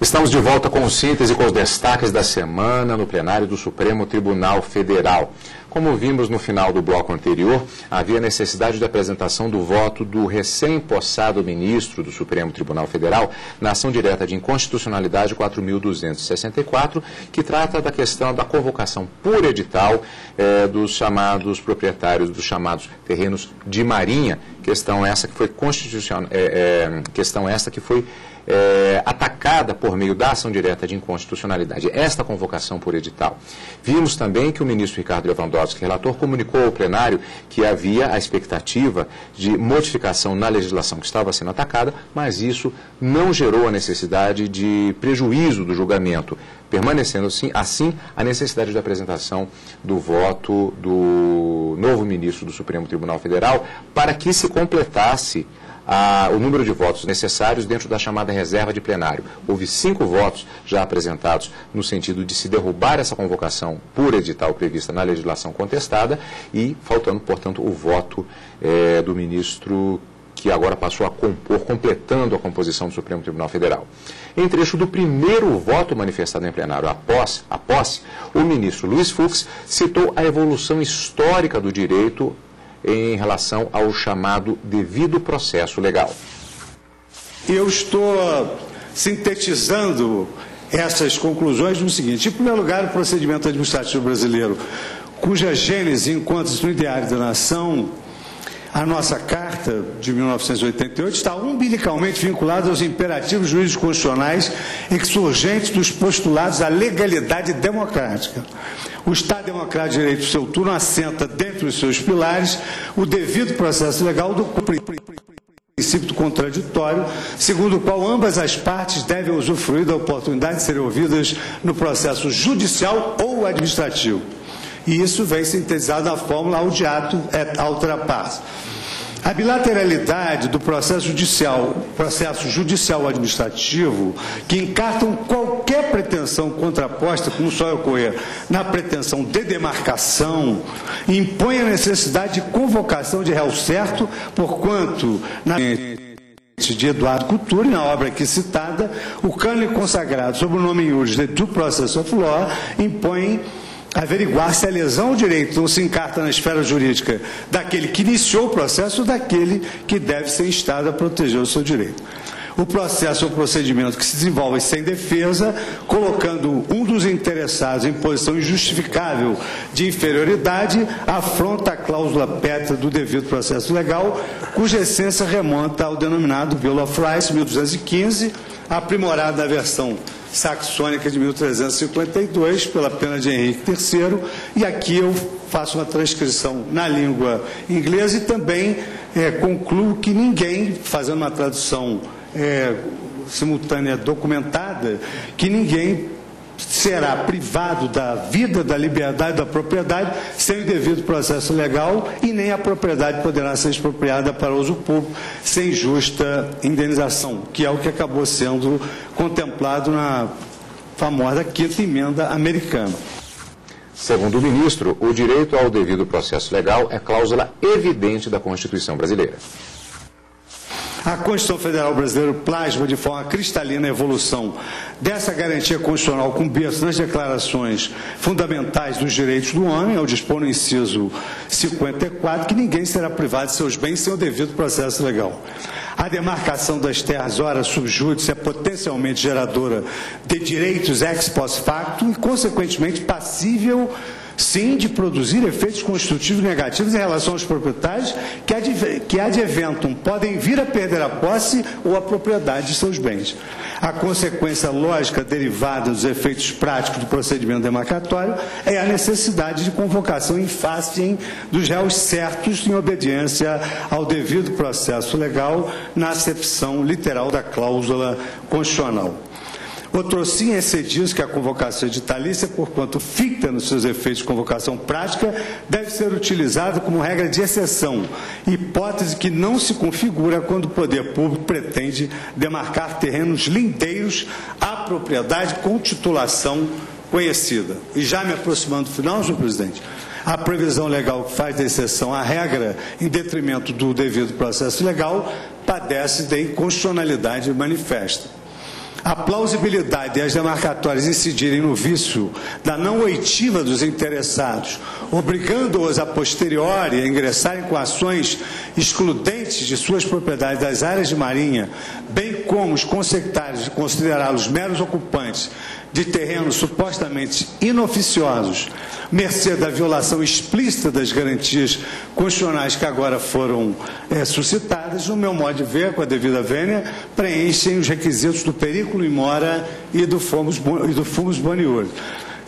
Estamos de volta com o síntese com os destaques da semana no plenário do Supremo Tribunal Federal. Como vimos no final do bloco anterior, havia necessidade de apresentação do voto do recém-possado ministro do Supremo Tribunal Federal na ação direta de inconstitucionalidade 4.264, que trata da questão da convocação por edital dos chamados proprietários dos chamados terrenos de marinha, questão essa que foi atacada por meio da ação direta de inconstitucionalidade, esta convocação por edital. Vimos também que o ministro Ricardo Lewandowski, relator, comunicou ao plenário que havia a expectativa de modificação na legislação que estava sendo atacada, mas isso não gerou a necessidade de prejuízo do julgamento, permanecendo assim a necessidade de apresentação do voto do novo ministro do Supremo Tribunal Federal para que se completasse o número de votos necessários dentro da chamada reserva de plenário. Houve 5 votos já apresentados no sentido de se derrubar essa convocação por edital prevista na legislação contestada e faltando, portanto, o voto do ministro que agora passou a compor, completando a composição do Supremo Tribunal Federal. Em trecho do primeiro voto manifestado em plenário, a posse, o ministro Luiz Fux citou a evolução histórica do direito em relação ao chamado devido processo legal. Eu estou sintetizando essas conclusões no seguinte: em primeiro lugar, o procedimento administrativo brasileiro, cuja gênese encontra-se no Diário da Nação, a nossa Carta de 1988, está umbilicalmente vinculada aos imperativos jurídicos constitucionais exurgentes dos postulados da legalidade democrática. O Estado Democrático de Direito do seu turno assenta, dentre os seus pilares, o devido processo legal do princípio do contraditório, segundo o qual ambas as partes devem usufruir da oportunidade de serem ouvidas no processo judicial ou administrativo. E isso vem sintetizado na fórmula audiato et altera pars. A bilateralidade do processo judicial administrativo, que encartam qualquer pretensão contraposta, como só ocorrer na pretensão de demarcação, impõe a necessidade de convocação de réu certo, porquanto, na de Eduardo Couture, na obra aqui citada, o cânone consagrado sob o nome iuris de Due Process of Law impõe averiguar se a lesão ao direito não se encarta na esfera jurídica daquele que iniciou o processo ou daquele que deve ser instado a proteger o seu direito. O processo é um procedimento que se desenvolve sem defesa, colocando um dos interessados em posição injustificável de inferioridade, afronta a cláusula pétrea do devido processo legal, cuja essência remonta ao denominado Bill of Rights, 1215, aprimorado na versão saxônica de 1352, pela pena de Henrique III, e aqui eu faço uma transcrição na língua inglesa e também concluo que ninguém, fazendo uma tradução simultânea documentada, que ninguém será privado da vida, da liberdade, da propriedade, sem o devido processo legal, e nem a propriedade poderá ser expropriada para uso público sem justa indenização, que é o que acabou sendo contemplado na famosa 5ª emenda americana. Segundo o ministro, o direito ao devido processo legal é cláusula evidente da Constituição brasileira. A Constituição Federal Brasileira plasma de forma cristalina a evolução dessa garantia constitucional com berço nas declarações fundamentais dos direitos do homem, ao dispor no inciso 54, que ninguém será privado de seus bens sem o devido processo legal. A demarcação das terras, ora sub judice, é potencialmente geradora de direitos ex post facto e, consequentemente, passível, sim, de produzir efeitos constitutivos negativos em relação aos proprietários que ad eventum podem vir a perder a posse ou a propriedade de seus bens. A consequência lógica derivada dos efeitos práticos do procedimento demarcatório é a necessidade de convocação em face dos réus certos em obediência ao devido processo legal na acepção literal da cláusula constitucional. Outrosim excediu-se que a convocação editalícia, porquanto ficta nos seus efeitos de convocação prática, deve ser utilizada como regra de exceção, hipótese que não se configura quando o poder público pretende demarcar terrenos lindeiros à propriedade com titulação conhecida. E já me aproximando do final, senhor presidente, a previsão legal que faz da exceção à regra em detrimento do devido processo legal padece de inconstitucionalidade manifesta. a plausibilidade e as demarcatórias incidirem no vício da não oitiva dos interessados, obrigando-os a posteriori a ingressarem com ações excludentes de suas propriedades das áreas de marinha, bem como os consectários de considerá-los meros ocupantes de terrenos supostamente inoficiosos, mercê da violação explícita das garantias constitucionais que agora foram suscitadas, no meu modo de ver, com a devida vênia, preenchem os requisitos do periculo in mora e do fumus boniuris.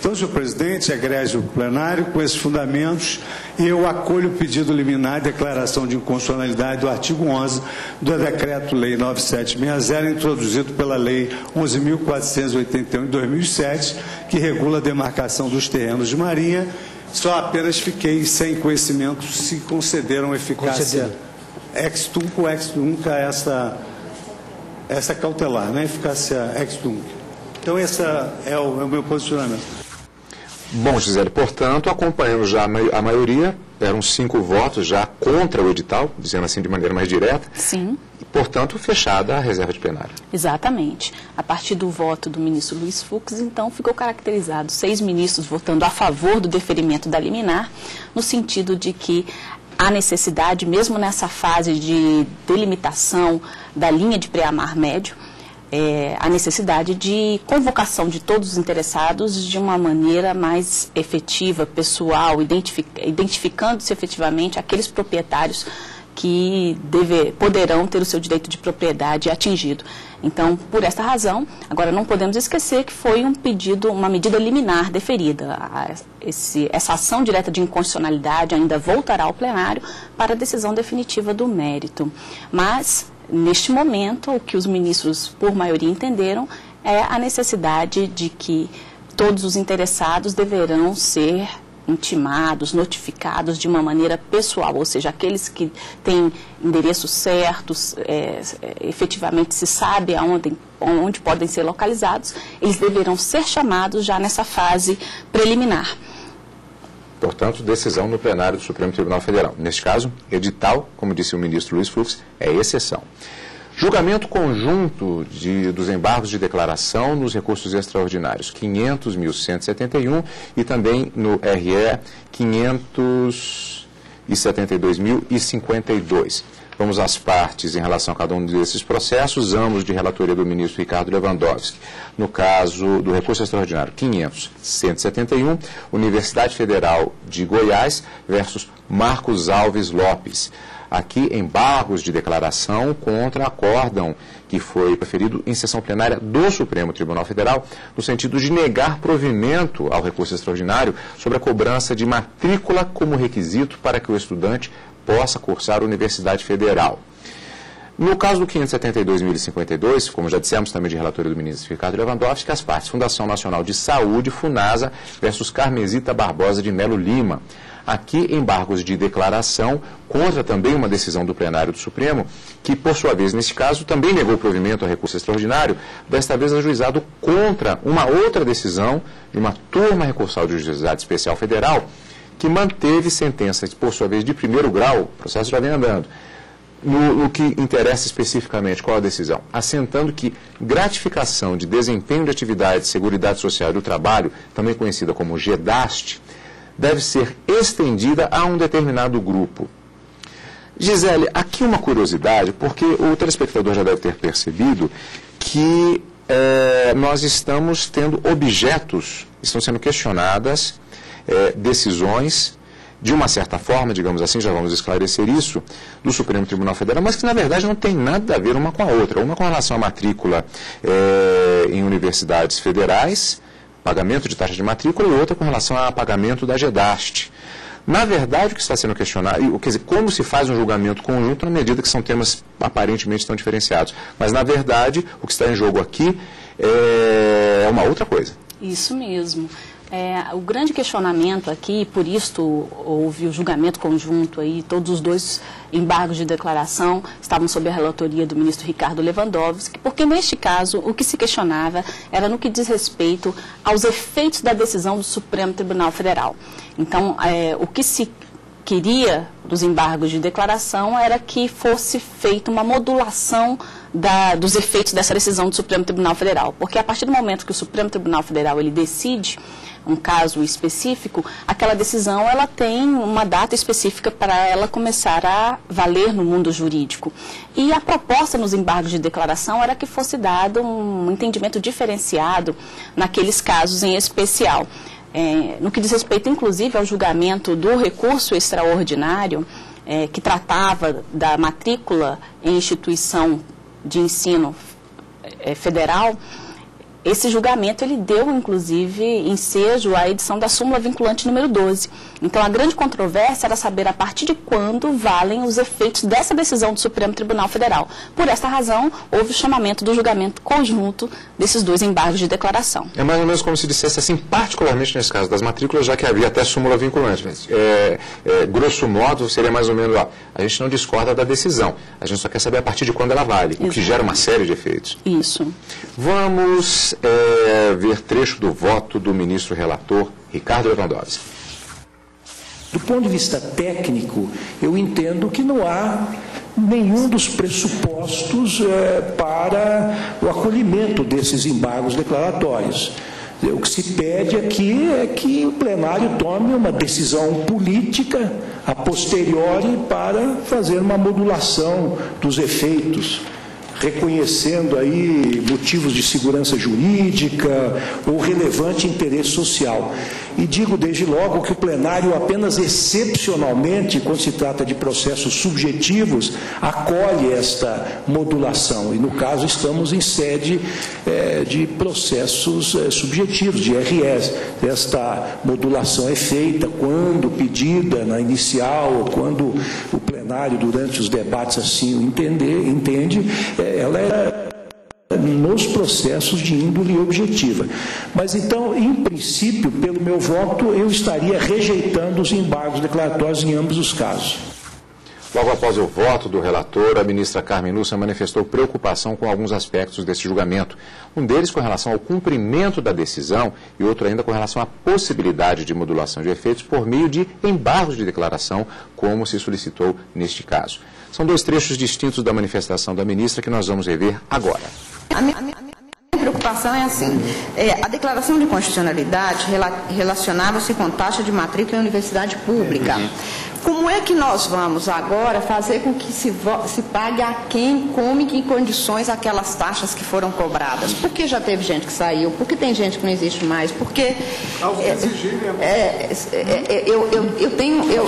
Então, senhor presidente, egrégio plenário, com esses fundamentos, eu acolho o pedido liminar de declaração de inconstitucionalidade do artigo 11 do Decreto-Lei 9760, introduzido pela Lei 11.481 de 2007, que regula a demarcação dos terrenos de marinha. Só apenas fiquei sem conhecimento se concederam eficácia ex tunc ou ex nunca essa cautelar, né? Eficácia ex tunc. Então, esse é o meu posicionamento. Bom, Gisele, portanto, acompanhamos já a maioria, eram 5 votos já contra o edital, dizendo assim de maneira mais direta. Sim. E, portanto, fechada a reserva de plenário. Exatamente. A partir do voto do ministro Luiz Fux, então, ficou caracterizado 6 ministros votando a favor do deferimento da liminar, no sentido de que há necessidade, mesmo nessa fase de delimitação da linha de pré-amar médio, a necessidade de convocação de todos os interessados de uma maneira mais efetiva, pessoal, identificando-se efetivamente aqueles proprietários que poderão ter o seu direito de propriedade atingido. Então, por esta razão, agora não podemos esquecer que foi uma medida liminar deferida. Essa ação direta de inconstitucionalidade ainda voltará ao plenário para a decisão definitiva do mérito. Mas, neste momento, o que os ministros, por maioria, entenderam é a necessidade de que todos os interessados deverão ser intimados, notificados de uma maneira pessoal, ou seja, aqueles que têm endereços certos, efetivamente se sabe onde podem ser localizados, eles deverão ser chamados já nessa fase preliminar. Portanto, decisão no plenário do Supremo Tribunal Federal. Neste caso, edital, como disse o ministro Luiz Fux, é exceção. Julgamento conjunto dos embargos de declaração nos recursos extraordinários, 500.171 e também no RE 572.052. Vamos às partes em relação a cada um desses processos, ambos de relatoria do ministro Ricardo Lewandowski. No caso do recurso extraordinário 500.171, Universidade Federal de Goiás versus Marcos Alves Lopes. Aqui, embargos de declaração contra acórdão que foi proferido em sessão plenária do Supremo Tribunal Federal, no sentido de negar provimento ao recurso extraordinário sobre a cobrança de matrícula como requisito para que o estudante possa cursar a Universidade Federal. No caso do 572.052, como já dissemos também de relatoria do ministro Ricardo Lewandowski, as partes Fundação Nacional de Saúde, FUNASA, versus Carmesita Barbosa de Melo Lima. Aqui, embargos de declaração contra também uma decisão do plenário do Supremo, que, por sua vez, neste caso, também negou provimento ao recurso extraordinário, desta vez ajuizado contra uma outra decisão de uma turma recursal de Juizado Especial Federal, que manteve sentença, por sua vez, de primeiro grau, o processo já vem andando, no que interessa especificamente, qual a decisão? Assentando que gratificação de desempenho de atividade de Seguridade Social e do Trabalho, também conhecida como GEDAST, deve ser estendida a um determinado grupo. Gisele, aqui uma curiosidade, porque o telespectador já deve ter percebido que nós estamos tendo objetos, estão sendo questionadas decisões, de uma certa forma, digamos assim, já vamos esclarecer isso, do Supremo Tribunal Federal, mas que na verdade não tem nada a ver uma com a outra. Uma com relação à matrícula em universidades federais, pagamento de taxa de matrícula, e outra com relação ao pagamento da GEDAST. Na verdade, o que está sendo questionado, quer dizer, como se faz um julgamento conjunto na medida que são temas aparentemente tão diferenciados. Mas, na verdade, o que está em jogo aqui é uma outra coisa. Isso mesmo. O grande questionamento aqui, por isso houve o julgamento conjunto aí, todos os 2 embargos de declaração estavam sob a relatoria do ministro Ricardo Lewandowski, porque neste caso o que se questionava era no que diz respeito aos efeitos da decisão do Supremo Tribunal Federal. Então, o que se queria dos embargos de declaração era que fosse feita uma modulação dos efeitos dessa decisão do Supremo Tribunal Federal, porque a partir do momento que o Supremo Tribunal Federal ele decide um caso específico, aquela decisão ela tem uma data específica para ela começar a valer no mundo jurídico. E a proposta nos embargos de declaração era que fosse dado um entendimento diferenciado naqueles casos em especial. No que diz respeito, inclusive, ao julgamento do recurso extraordinário, que tratava da matrícula em instituição de ensino federal, esse julgamento ele deu, inclusive, ensejo à edição da súmula vinculante número 12. Então, a grande controvérsia era saber a partir de quando valem os efeitos dessa decisão do Supremo Tribunal Federal. Por esta razão, houve o chamamento do julgamento conjunto desses dois embargos de declaração. É mais ou menos como se dissesse assim, particularmente nesse caso das matrículas, já que havia até súmula vinculante. Mas, grosso modo, seria mais ou menos, a gente não discorda da decisão, a gente só quer saber a partir de quando ela vale, o que gera uma série de efeitos. Isso. Vamos ver trecho do voto do ministro relator Ricardo Lewandowski. Do ponto de vista técnico, eu entendo que não há nenhum dos pressupostos para o acolhimento desses embargos declaratórios. O que se pede aqui é que o plenário tome uma decisão política a posteriori para fazer uma modulação dos efeitos, reconhecendo aí motivos de segurança jurídica ou relevante interesse social. E digo desde logo que o plenário apenas excepcionalmente, quando se trata de processos subjetivos, acolhe esta modulação. E no caso estamos em sede de processos subjetivos, de RS. Esta modulação é feita quando pedida na inicial, ou quando o plenário, durante os debates assim o entende, ela é nos processos de índole objetiva. Mas então, em princípio, pelo meu voto, eu estaria rejeitando os embargos declaratórios em ambos os casos. Logo após o voto do relator, a ministra Carmen Lúcia manifestou preocupação com alguns aspectos desse julgamento. Um deles com relação ao cumprimento da decisão e outro ainda com relação à possibilidade de modulação de efeitos por meio de embargos de declaração, como se solicitou neste caso. São dois trechos distintos da manifestação da ministra que nós vamos rever agora. A minha preocupação é assim, a declaração de constitucionalidade relacionava-se com taxa de matrícula em universidade pública. Como é que nós vamos agora fazer com que se pague a quem, como e em que condições aquelas taxas que foram cobradas? Porque já teve gente que saiu, porque tem gente que não existe mais, porque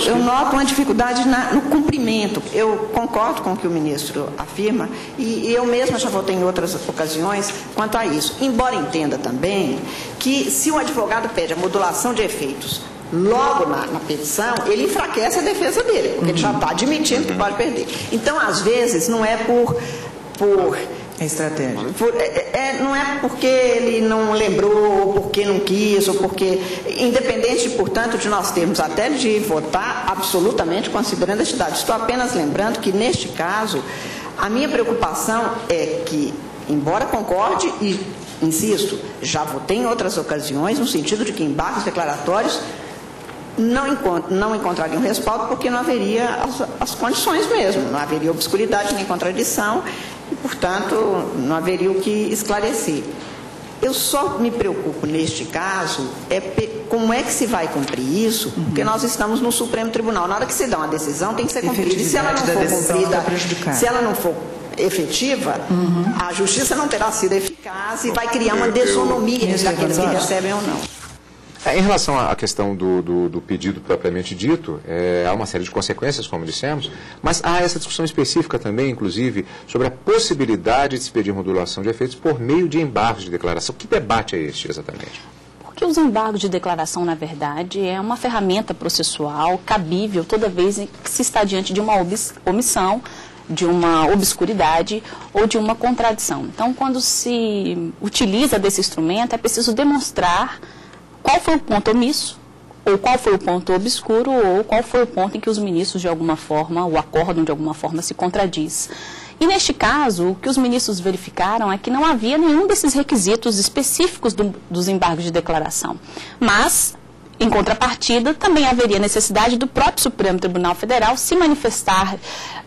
eu noto uma dificuldade no cumprimento. Eu concordo com o que o ministro afirma e eu mesma já votei em outras ocasiões quanto a isso. Embora entenda também que se o advogado pede a modulação de efeitos logo na petição, ele enfraquece a defesa dele, porque ele já está admitindo que pode perder. Então, às vezes, não é por estratégia. Não é porque ele não lembrou, ou porque não quis, ou porque... Independente, portanto, de nós termos até de votar absolutamente considerando a entidade. Estou apenas lembrando que, neste caso, a minha preocupação é que, embora concorde e, insisto, já votei em outras ocasiões, no sentido de que embargos declaratórios não encontrariam respaldo porque não haveria as condições mesmo, não haveria obscuridade nem contradição e, portanto, não haveria o que esclarecer. Eu só me preocupo neste caso como é que se vai cumprir isso, porque nós estamos no Supremo Tribunal. Na hora que se dá uma decisão, tem que ser cumprida. E se ela não for cumprida, se ela não for efetiva, a justiça não terá sido eficaz e vai criar uma desonomia entre aqueles que recebem ou não. Em relação à questão do pedido propriamente dito, há uma série de consequências, como dissemos, mas há essa discussão específica também, inclusive, sobre a possibilidade de se pedir modulação de efeitos por meio de embargos de declaração. Que debate é este, exatamente? Porque os embargos de declaração, na verdade, é uma ferramenta processual cabível toda vez que se está diante de uma omissão, de uma obscuridade ou de uma contradição. Então, quando se utiliza desse instrumento, é preciso demonstrar qual foi o ponto omisso, ou qual foi o ponto obscuro, ou qual foi o ponto em que os ministros, de alguma forma, o acórdão, de alguma forma, se contradiz. E, neste caso, o que os ministros verificaram é que não havia nenhum desses requisitos específicos dos embargos de declaração. Mas Em contrapartida, também haveria necessidade do próprio Supremo Tribunal Federal se manifestar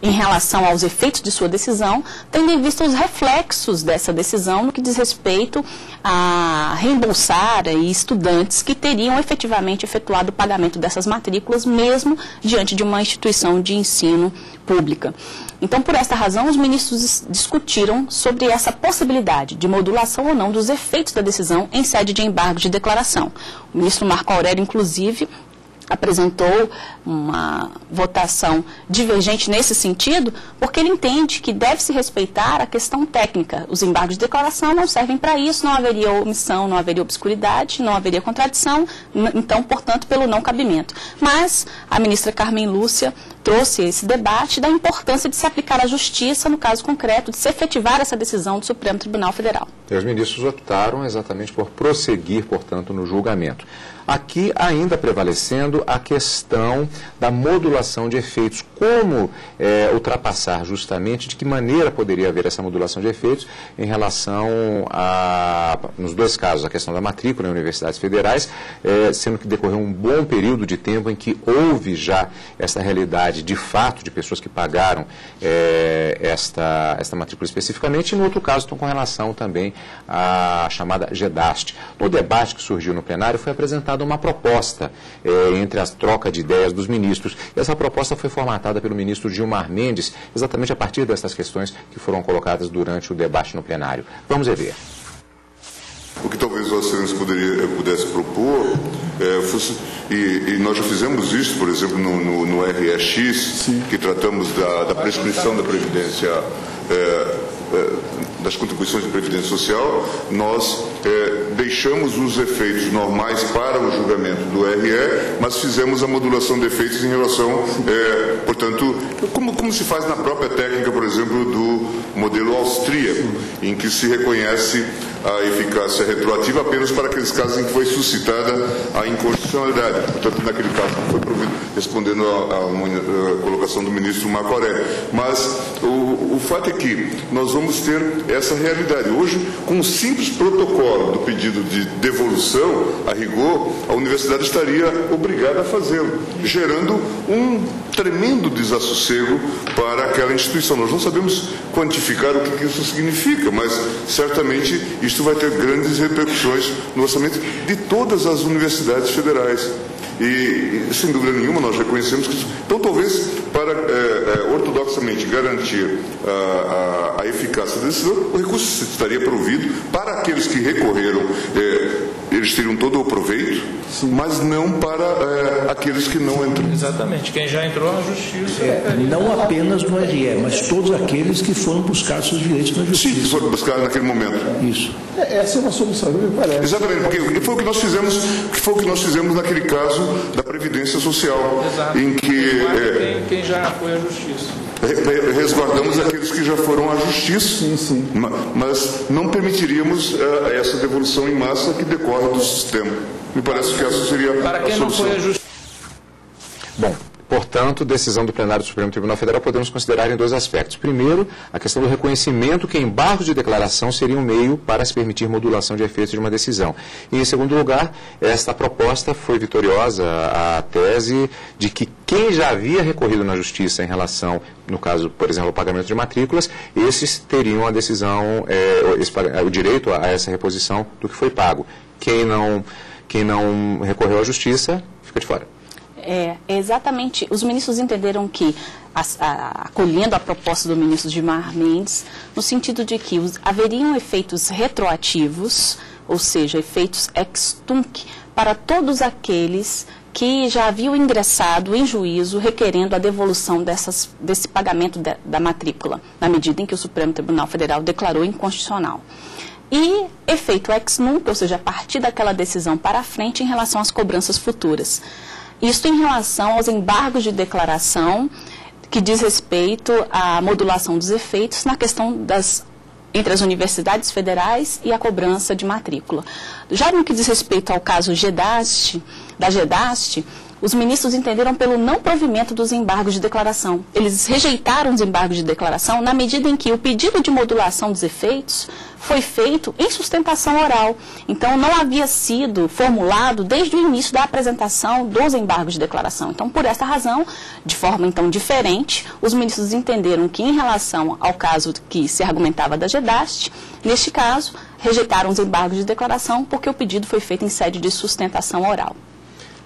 em relação aos efeitos de sua decisão, tendo em vista os reflexos dessa decisão no que diz respeito a reembolsar estudantes que teriam efetivamente efetuado o pagamento dessas matrículas, mesmo diante de uma instituição de ensino pública. Então, por esta razão, os ministros discutiram sobre essa possibilidade de modulação ou não dos efeitos da decisão em sede de embargo de declaração. O ministro Marco Aurélio, inclusive, apresentou uma votação divergente nesse sentido, porque ele entende que deve-se respeitar a questão técnica. Os embargos de declaração não servem para isso, não haveria omissão, não haveria obscuridade, não haveria contradição, então, portanto, pelo não cabimento. Mas a ministra Carmen Lúcia trouxe esse debate da importância de se aplicar à justiça, no caso concreto, de se efetivar essa decisão do Supremo Tribunal Federal. E os ministros optaram exatamente por prosseguir, portanto, no julgamento. Aqui ainda prevalecendo a questão da modulação de efeitos. Como ultrapassar justamente, de que maneira poderia haver essa modulação de efeitos em relação a, nos dois casos, a questão da matrícula em universidades federais, sendo que decorreu um bom período de tempo em que houve já essa realidade de fato de pessoas que pagaram esta matrícula especificamente, e no outro caso, com relação também à chamada GEDAST. No debate que surgiu no plenário foi apresentada uma proposta entre as trocas de ideias dos ministros. E essa proposta foi formatada pelo ministro Gilmar Mendes, exatamente a partir dessas questões que foram colocadas durante o debate no plenário. Vamos ver. O que talvez Vossa Excelência pudesse propor fosse, e nós já fizemos isso, por exemplo, no REX, que tratamos da prescrição da Previdência, das contribuições de Previdência Social, nós deixamos os efeitos normais para o julgamento do RE, mas fizemos a modulação de efeitos em relação, portanto, como se faz na própria técnica, por exemplo, do modelo austríaco, em que se reconhece a eficácia retroativa apenas para aqueles casos em que foi suscitada a inconstitucionalidade. Portanto, naquele caso não foi provido, respondendo à colocação do ministro Marco Aurélio. Mas o fato é que nós vamos ter essa realidade. Hoje, com um simples protocolo do pedido de devolução, a rigor, a universidade estaria obrigada a fazê-lo, gerando um tremendo desassossego para aquela instituição. Nós não sabemos quantificar o que isso significa, mas certamente isso vai ter grandes repercussões no orçamento de todas as universidades federais. E, sem dúvida nenhuma, nós reconhecemos que isso... Então, talvez, para ortodoxamente garantir a eficácia da decisão, o recurso estaria provido para aqueles que recorreram, eles teriam todo o proveito, mas não para aqueles que não entram. Exatamente, quem já entrou na justiça... não apenas no RE, mas todos aqueles que foram buscar seus direitos na justiça. Sim, que foram buscar naquele momento. Isso. Essa é uma solução, me parece. Exatamente, porque foi o que nós fizemos naquele caso da Previdência Social. Exato. Em que quem já foi à justiça. Resguardamos aqueles que já foram à justiça, sim. Mas não permitiríamos essa devolução em massa que decorre do sistema. Me parece que essa seria para quem a solução. Não foi à justiça. Bom, portanto, decisão do plenário do Supremo Tribunal Federal podemos considerar em dois aspectos. Primeiro, a questão do reconhecimento que embargos de declaração seria um meio para se permitir modulação de efeitos de uma decisão. E, em segundo lugar, esta proposta foi vitoriosa, a tese de que quem já havia recorrido na justiça em relação, no caso, por exemplo, ao pagamento de matrículas, esses teriam a decisão, o direito a essa reposição do que foi pago. Quem não recorreu à justiça, fica de fora. Exatamente. Os ministros entenderam que, acolhendo a proposta do ministro Gilmar Mendes, no sentido de que haveriam efeitos retroativos, ou seja, efeitos ex tunc, para todos aqueles que já haviam ingressado em juízo requerendo a devolução desse pagamento da matrícula, na medida em que o Supremo Tribunal Federal declarou inconstitucional. E efeito ex nunc, ou seja, a partir daquela decisão para frente em relação às cobranças futuras. Isto em relação aos embargos de declaração, que diz respeito à modulação dos efeitos na questão entre as universidades federais e a cobrança de matrícula. Já no que diz respeito ao caso da GEDAST, os ministros entenderam pelo não provimento dos embargos de declaração. Eles rejeitaram os embargos de declaração na medida em que o pedido de modulação dos efeitos foi feito em sustentação oral. Então, não havia sido formulado desde o início da apresentação dos embargos de declaração. Então, por essa razão, de forma então diferente, os ministros entenderam que, em relação ao caso que se argumentava da GEDAST, neste caso, rejeitaram os embargos de declaração porque o pedido foi feito em sede de sustentação oral.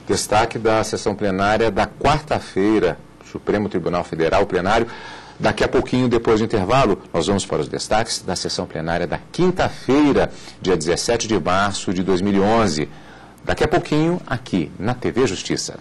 Destaque da sessão plenária da quarta-feira, Supremo Tribunal Federal, plenário. Daqui a pouquinho, depois do intervalo, nós vamos para os destaques da sessão plenária da quinta-feira, dia 17 de março de 2011. Daqui a pouquinho, aqui na TV Justiça.